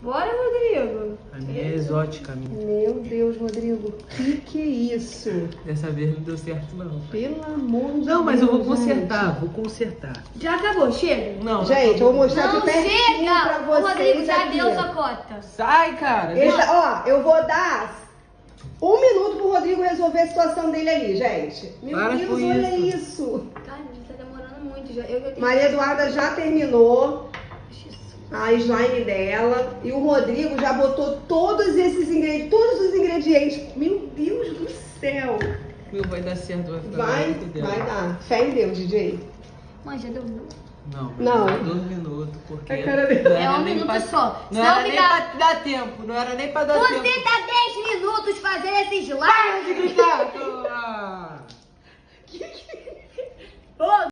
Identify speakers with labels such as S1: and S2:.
S1: Bora, Rodrigo.
S2: A minha é exótica, a minha.
S3: Meu Deus, Rodrigo, que é isso?
S2: Dessa vez não deu certo, não.
S3: Pelo amor de Deus.
S2: Não, mas eu vou
S3: gente.
S2: consertar.
S1: Já acabou, chega.
S2: Não,
S3: Gente, eu vou mostrar
S1: Não
S3: de pertinho pra
S1: chega.
S3: vocês.
S1: Rodrigo, já
S3: aqui.
S1: deu sua cota.
S2: Sai, cara.
S3: Ó, eu vou dar 1 minuto pro Rodrigo resolver a situação dele ali, gente. Meu
S2: Para
S3: Deus,
S2: com
S3: olha
S2: isso.
S3: isso.
S1: Cara, tá demorando muito. Eu tenho...
S3: Maria Eduarda já terminou
S1: Jesus.
S3: a slime dela. E o Rodrigo já botou todos os ingredientes. Meu Deus do céu.
S2: Meu, vai dar certo, vai ficar
S3: Vai
S2: muito dela.
S3: dar. Fé em Deus, DJ.
S1: Mãe, já deu meu.
S3: Não.
S2: 2 minutos, porque...
S3: A cara dele.
S2: não
S1: É
S2: era
S1: 1
S2: nem
S1: minuto
S2: pra-
S1: só.
S2: Não
S1: Senão
S2: era nem
S1: fica-
S2: pra dar tempo, não era nem pra dar tempo.
S1: Você tá 10 minutos fazendo esse slime.
S2: Para de gritar! Ah.
S1: Ô,